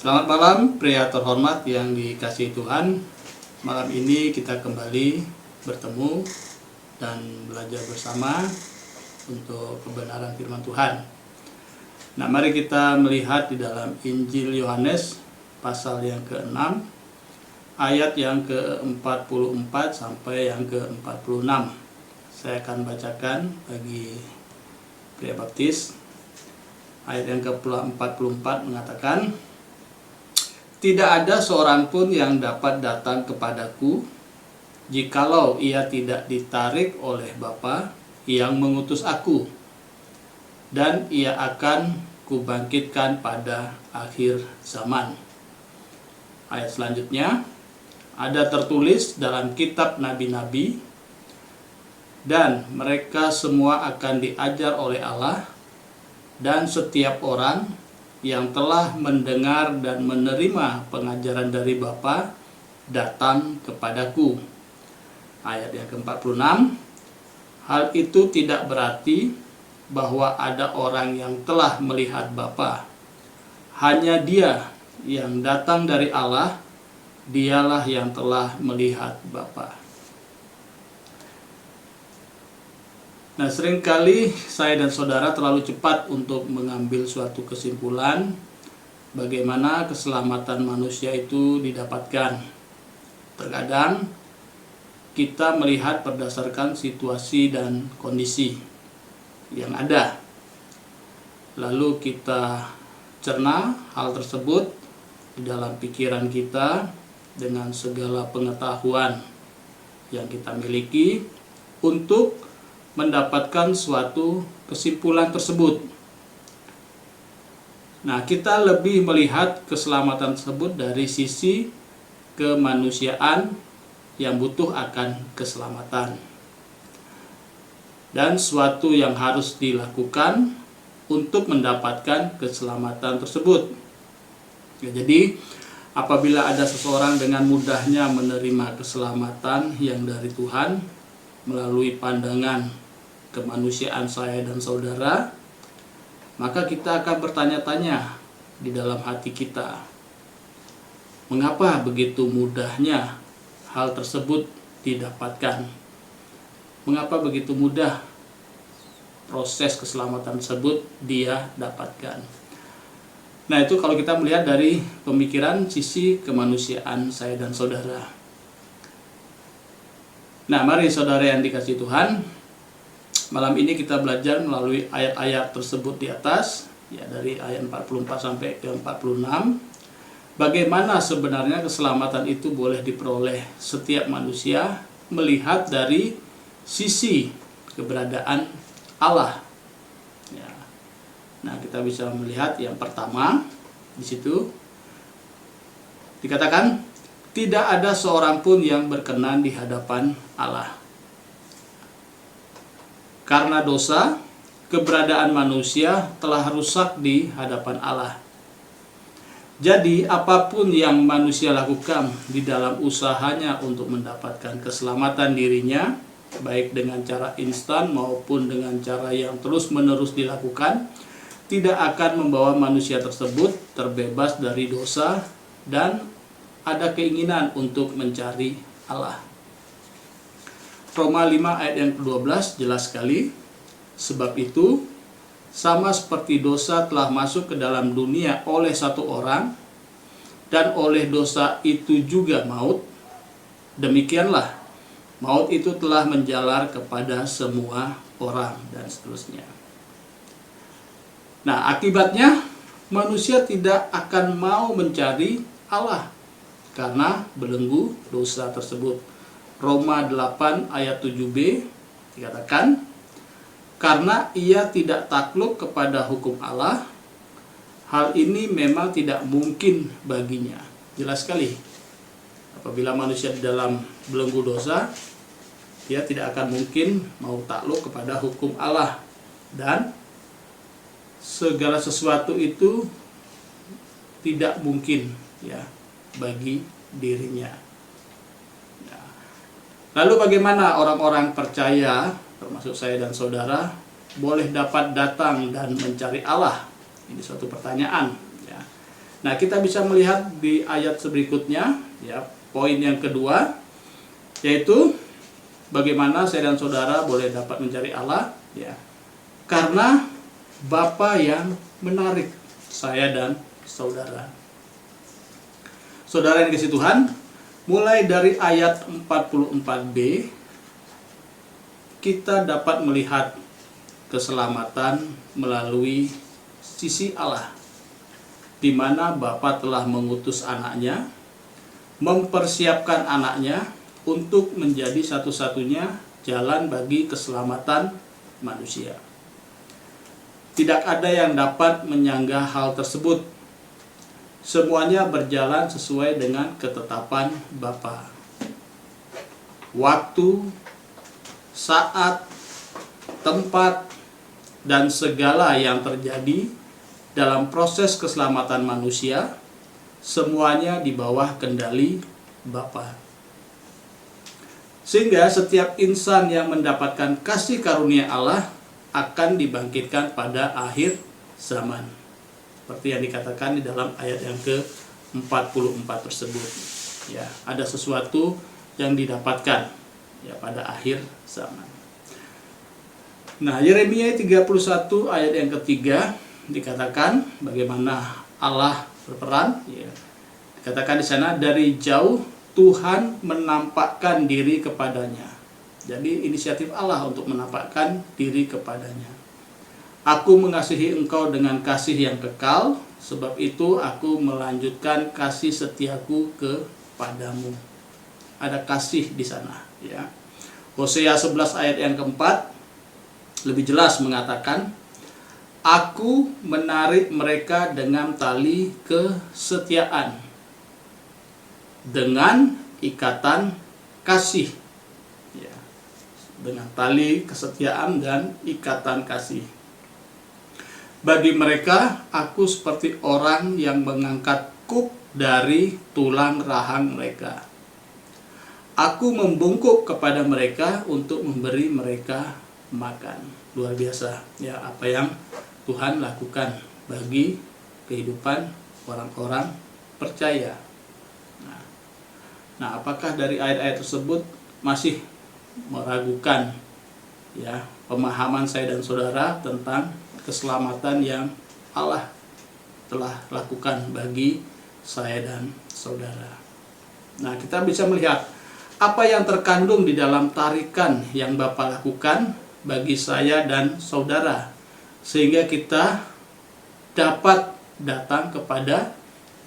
Selamat malam pria terhormat yang dikasihi Tuhan. Malam ini kita kembali bertemu dan belajar bersama untuk kebenaran firman Tuhan. Nah, mari kita melihat di dalam Injil Yohanes pasal yang ke-6 ayat yang ke-44 sampai yang ke-46. Saya akan bacakan bagi pria baptis. Ayat yang ke-44 mengatakan, "Tidak ada seorang pun yang dapat datang kepadaku jikalau ia tidak ditarik oleh Bapa yang mengutus aku, dan ia akan kubangkitkan pada akhir zaman." Ayat selanjutnya, "Ada tertulis dalam kitab nabi-nabi, dan mereka semua akan diajar oleh Allah, dan setiap orang yang telah mendengar dan menerima pengajaran dari Bapa datang kepadaku." Ayat yang ke-46, "Hal itu tidak berarti bahwa ada orang yang telah melihat Bapa. Hanya Dia yang datang dari Allah, Dialah yang telah melihat Bapa." Nah, seringkali saya dan saudara terlalu cepat untuk mengambil suatu kesimpulan bagaimana keselamatan manusia itu didapatkan. Terkadang kita melihat berdasarkan situasi dan kondisi yang ada, lalu kita cerna hal tersebut di dalam pikiran kita dengan segala pengetahuan yang kita miliki untuk mendapatkan suatu kesimpulan tersebut. Nah, kita lebih melihat keselamatan tersebut dari sisi kemanusiaan yang butuh akan keselamatan, dan suatu yang harus dilakukan untuk mendapatkan keselamatan tersebut. Ya, jadi apabila ada seseorang dengan mudahnya menerima keselamatan yang dari Tuhan melalui pandangan kemanusiaan saya dan saudara, maka kita akan bertanya-tanya di dalam hati kita, mengapa begitu mudahnya hal tersebut didapatkan? Mengapa begitu mudah proses keselamatan tersebut dia dapatkan? Nah, itu kalau kita melihat dari pemikiran sisi kemanusiaan saya dan saudara. Nah, mari saudara yang dikasihi Tuhan, malam ini kita belajar melalui ayat-ayat tersebut di atas, ya, dari ayat 44 sampai ke 46. Bagaimana sebenarnya keselamatan itu boleh diperoleh setiap manusia melihat dari sisi keberadaan Allah. Ya. Nah, kita bisa melihat yang pertama di situ dikatakan, tidak ada seorang pun yang berkenan di hadapan Allah. Karena dosa, keberadaan manusia telah rusak di hadapan Allah. Jadi, apapun yang manusia lakukan di dalam usahanya untuk mendapatkan keselamatan dirinya, baik dengan cara instan maupun dengan cara yang terus-menerus dilakukan, tidak akan membawa manusia tersebut terbebas dari dosa dan ada keinginan untuk mencari Allah. Roma 5 ayat yang ke-12 jelas sekali, "Sebab itu, sama seperti dosa telah masuk ke dalam dunia oleh satu orang, dan oleh dosa itu juga maut, demikianlah maut itu telah menjalar kepada semua orang," dan seterusnya. Nah, akibatnya manusia tidak akan mau mencari Allah karena belenggu dosa tersebut. Roma 8 ayat 7b dikatakan, "Karena ia tidak takluk kepada hukum Allah, hal ini memang tidak mungkin baginya." Jelas sekali, apabila manusia di dalam belenggu dosa, dia tidak akan mungkin mau takluk kepada hukum Allah, dan segala sesuatu itu tidak mungkin, ya, bagi dirinya. Lalu bagaimana orang-orang percaya, termasuk saya dan saudara, boleh dapat datang dan mencari Allah? Ini suatu pertanyaan, ya. Nah, kita bisa melihat di ayat berikutnya, ya, poin yang kedua, yaitu bagaimana saya dan saudara boleh dapat mencari Allah, ya, karena Bapa yang menarik saya dan saudara. Saudara yang dikasihi Tuhan, mulai dari ayat 44b, kita dapat melihat keselamatan melalui sisi Allah, di mana Bapa telah mengutus anaknya, mempersiapkan anaknya untuk menjadi satu-satunya jalan bagi keselamatan manusia. Tidak ada yang dapat menyanggah hal tersebut. Semuanya berjalan sesuai dengan ketetapan Bapa. Waktu, saat, tempat, dan segala yang terjadi dalam proses keselamatan manusia, semuanya di bawah kendali Bapa. Sehingga setiap insan yang mendapatkan kasih karunia Allah akan dibangkitkan pada akhir zaman. Seperti yang dikatakan di dalam ayat yang ke-44 tersebut. Ya, ada sesuatu yang didapatkan, ya, pada akhir zaman. Nah, Yeremia 31 ayat yang ketiga dikatakan bagaimana Allah berperan, ya. Dikatakan di sana, dari jauh Tuhan menampakkan diri kepadanya. Jadi inisiatif Allah untuk menampakkan diri kepadanya. Aku mengasihi engkau dengan kasih yang kekal, sebab itu aku melanjutkan kasih setiaku kepadamu. Ada kasih di sana, ya. Hosea 11 ayat yang keempat lebih jelas mengatakan, aku menarik mereka dengan tali kesetiaan, dengan ikatan kasih, ya, dengan tali kesetiaan dan ikatan kasih. Bagi mereka, aku seperti orang yang mengangkat kuk dari tulang rahang mereka. Aku membungkuk kepada mereka untuk memberi mereka makan. Luar biasa, ya, apa yang Tuhan lakukan bagi kehidupan orang-orang percaya. Nah, apakah dari ayat-ayat tersebut masih meragukan, ya, pemahaman saya dan saudara tentang keselamatan yang Allah telah lakukan bagi saya dan saudara? Nah, kita bisa melihat apa yang terkandung di dalam tarikan yang Bapa lakukan bagi saya dan saudara, sehingga kita dapat datang kepada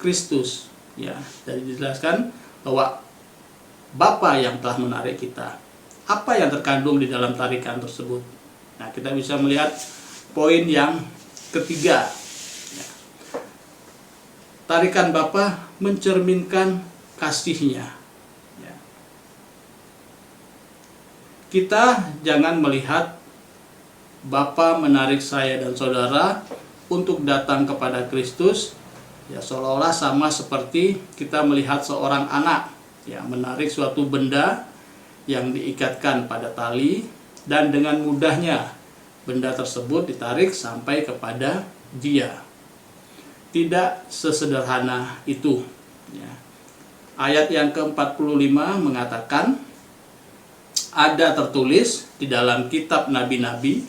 Kristus, ya. Dari dijelaskan bahwa Bapa yang telah menarik kita. Apa yang terkandung di dalam tarikan tersebut? Nah, kita bisa melihat poin yang ketiga, ya. Tarikan Bapa mencerminkan kasih-Nya, ya. Kita jangan melihat Bapa menarik saya dan saudara untuk datang kepada Kristus, ya, seolah-olah sama seperti kita melihat seorang anak, ya, menarik suatu benda yang diikatkan pada tali, dan dengan mudahnya benda tersebut ditarik sampai kepada dia. Tidak sesederhana itu, ya. Ayat yang ke-45 mengatakan, ada tertulis di dalam kitab nabi-nabi,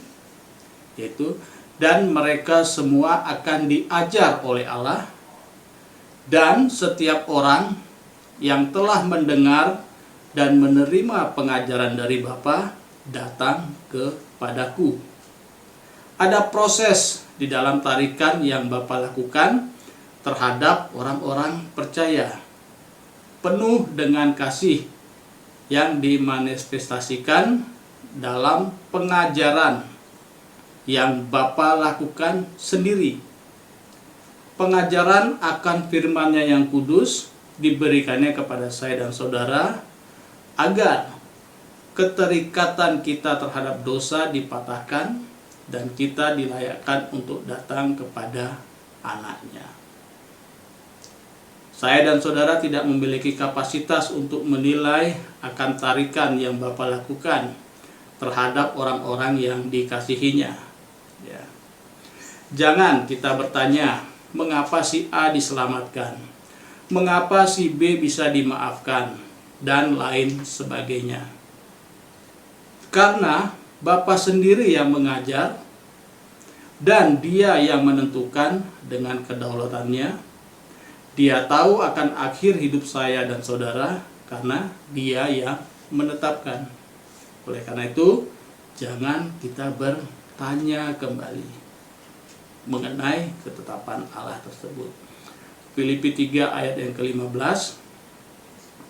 yaitu, dan mereka semua akan diajar oleh Allah, dan setiap orang yang telah mendengar dan menerima pengajaran dari Bapa datang kepadaku. Ada proses di dalam tarikan yang Bapa lakukan terhadap orang-orang percaya, penuh dengan kasih yang dimanifestasikan dalam pengajaran yang Bapa lakukan sendiri. Pengajaran akan firman-Nya yang kudus diberikannya kepada saya dan saudara, agar keterikatan kita terhadap dosa dipatahkan dan kita dilayakkan untuk datang kepada anaknya. Saya dan saudara tidak memiliki kapasitas untuk menilai akan tarikan yang Bapa lakukan terhadap orang-orang yang dikasihinya, ya. Jangan kita bertanya mengapa si A diselamatkan, mengapa si B bisa dimaafkan, dan lain sebagainya. Karena Bapa sendiri yang mengajar, dan Dia yang menentukan dengan kedaulatannya. Dia tahu akan akhir hidup saya dan saudara, karena Dia yang menetapkan. Oleh karena itu, jangan kita bertanya kembali mengenai ketetapan Allah tersebut. Filipi 3 ayat yang ke-15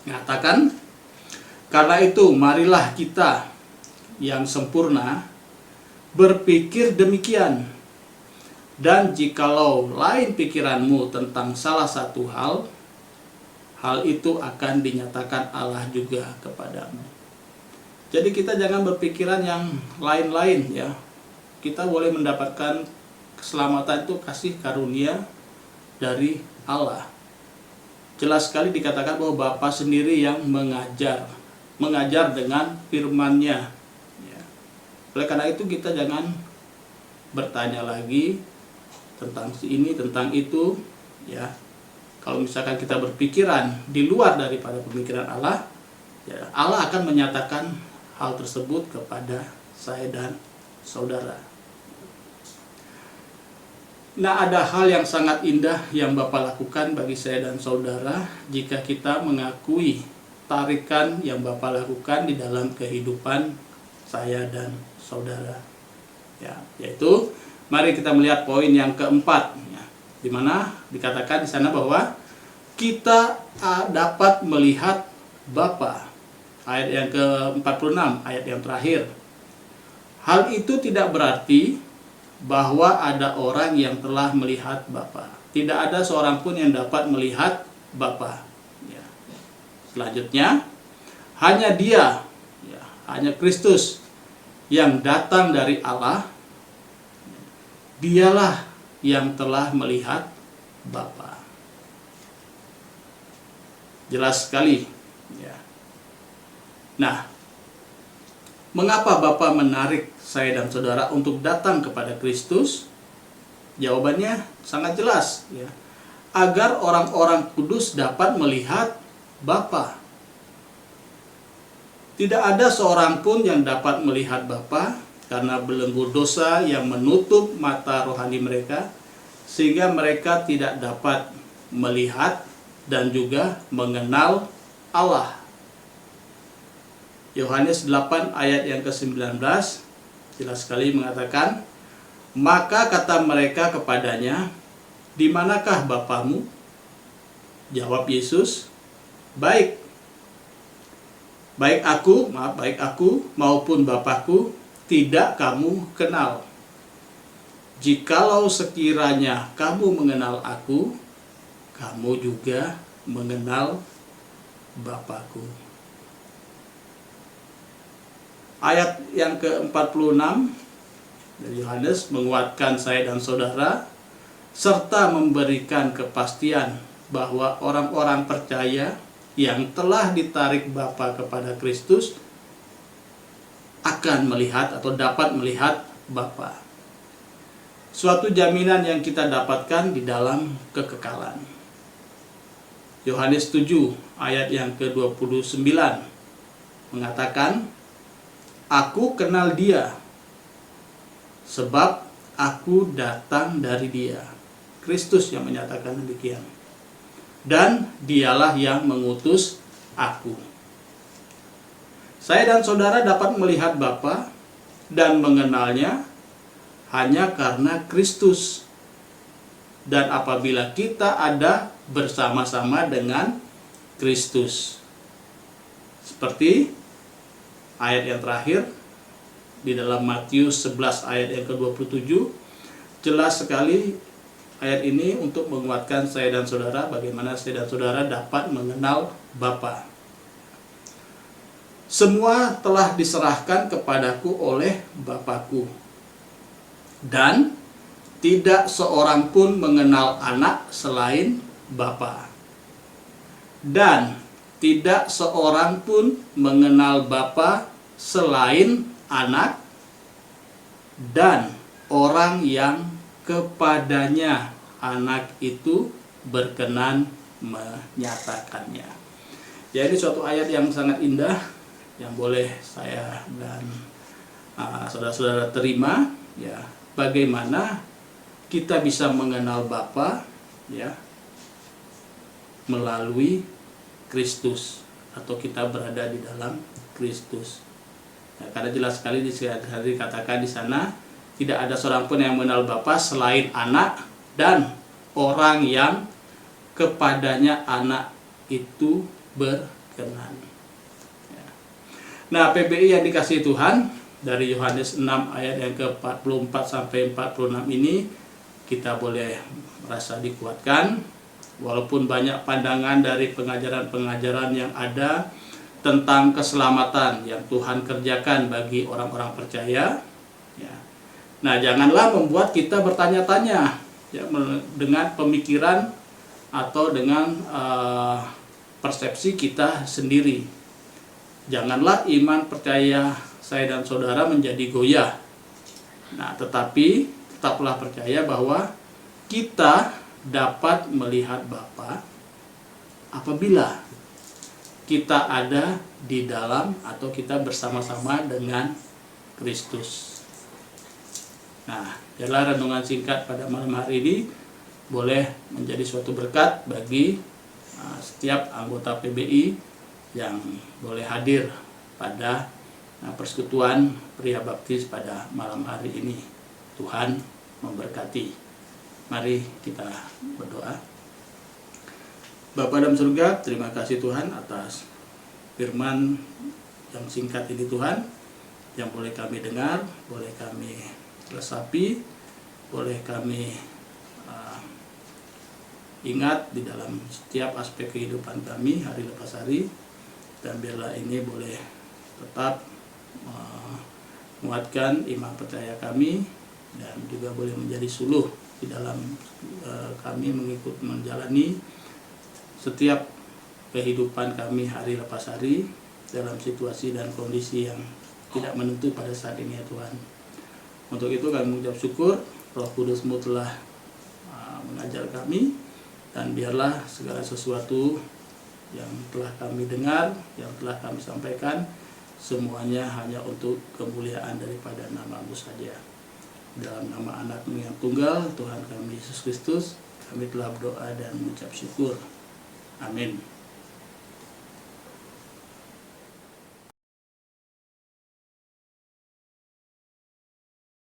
mengatakan, karena itu marilah kita yang sempurna berpikir demikian. Dan jikalau lain pikiranmu tentang salah satu hal itu akan dinyatakan Allah juga kepadamu. Jadi kita jangan berpikiran yang lain-lain ya. Kita boleh mendapatkan keselamatan itu kasih karunia dari Allah. Jelas sekali dikatakan bahwa Bapa sendiri yang mengajar dengan firman-Nya. Ya. Oleh karena itu kita jangan bertanya lagi tentang ini, tentang itu, ya. Kalau misalkan kita berpikiran di luar daripada pemikiran Allah, ya, Allah akan menyatakan hal tersebut kepada saya dan saudara. Nah, ada hal yang sangat indah yang Bapak lakukan bagi saya dan saudara jika kita mengakui tarikan yang Bapak lakukan di dalam kehidupan saya dan saudara. Ya, yaitu mari kita melihat poin yang keempat, ya, di mana dikatakan di sana bahwa kita dapat melihat Bapa. Ayat yang ke-46, ayat yang terakhir. Hal itu tidak berarti bahwa ada orang yang telah melihat Bapa. Tidak ada seorang pun yang dapat melihat Bapa. Ya. Selanjutnya, hanya Dia, ya, hanya Kristus yang datang dari Allah. Dialah yang telah melihat Bapa. Jelas sekali. Ya. Nah, mengapa Bapa menarik saya dan saudara untuk datang kepada Kristus? Jawabannya sangat jelas. Ya. Agar orang-orang kudus dapat melihat Bapa. Tidak ada seorang pun yang dapat melihat Bapa karena belenggu dosa yang menutup mata rohani mereka, sehingga mereka tidak dapat melihat dan juga mengenal Allah. Yohanes 8 ayat yang ke-19 jelas sekali mengatakan, maka kata mereka kepadanya, di manakah Bapamu? Jawab Yesus, baik aku maupun Bapakku tidak kamu kenal. Jikalau sekiranya kamu mengenal aku, kamu juga mengenal Bapakku. Ayat yang ke-46 dari Yohanes menguatkan saya dan saudara, serta memberikan kepastian bahwa orang-orang percaya yang telah ditarik Bapa kepada Kristus akan melihat atau dapat melihat Bapa. Suatu jaminan yang kita dapatkan di dalam kekekalan. Yohanes 7 ayat yang ke-29 mengatakan, aku kenal Dia, sebab aku datang dari Dia. Kristus yang menyatakan demikian. Dan Dialah yang mengutus aku. Saya dan saudara dapat melihat Bapa dan mengenalnya hanya karena Kristus. Dan apabila kita ada bersama-sama dengan Kristus. Seperti ayat yang terakhir di dalam Matius 11 ayat yang ke-27, jelas sekali ayat ini untuk menguatkan saya dan saudara bagaimana saya dan saudara dapat mengenal Bapa. Semua telah diserahkan kepadaku oleh Bapakku, dan tidak seorang pun mengenal anak selain Bapa, dan tidak seorang pun mengenal Bapa selain anak dan orang yang kepadanya anak itu berkenan menyatakannya. Jadi suatu ayat yang sangat indah yang boleh saya dan saudara-saudara terima, ya, bagaimana kita bisa mengenal Bapa, ya, melalui Kristus, atau kita berada di dalam Kristus. Ya, karena jelas sekali dikatakan di sana, tidak ada seorang pun yang mengenal Bapa selain anak dan orang yang kepadanya anak itu berkenan. Ya. Nah, PBI yang dikasihi Tuhan, dari Yohanes 6 ayat yang ke-44 sampai 46 ini kita boleh merasa dikuatkan, walaupun banyak pandangan dari pengajaran-pengajaran yang ada tentang keselamatan yang Tuhan kerjakan bagi orang-orang percaya. Ya. Nah, janganlah membuat kita bertanya-tanya, ya, dengan pemikiran atau dengan persepsi kita sendiri. Janganlah iman percaya saya dan saudara menjadi goyah. Nah, tetapi tetaplah percaya bahwa kita dapat melihat Bapa apabila kita ada di dalam atau kita bersama-sama dengan Kristus. Nah, biarlah renungan singkat pada malam hari ini boleh menjadi suatu berkat bagi setiap anggota PBI yang boleh hadir pada persekutuan pria baptis pada malam hari ini. Tuhan memberkati. Mari kita berdoa. Bapa dalam surga, terima kasih Tuhan atas firman yang singkat ini Tuhan, yang boleh kami dengar, boleh kami resapi, boleh kami ingat di dalam setiap aspek kehidupan kami hari lepas hari, dan biarlah ini boleh tetap menguatkan iman percaya kami, dan juga boleh menjadi suluh di dalam kami menjalani setiap kehidupan kami hari lepas hari dalam situasi dan kondisi yang tidak menentu pada saat ini ya Tuhan. Untuk itu kami mengucap syukur, Roh Kudus-Mu telah mengajar kami, dan biarlah segala sesuatu yang telah kami dengar, yang telah kami sampaikan, semuanya hanya untuk kemuliaan daripada nama-Mu saja. Dalam nama anak-Mu yang tunggal, Tuhan kami Yesus Kristus, kami telah berdoa dan mengucap syukur. Amin.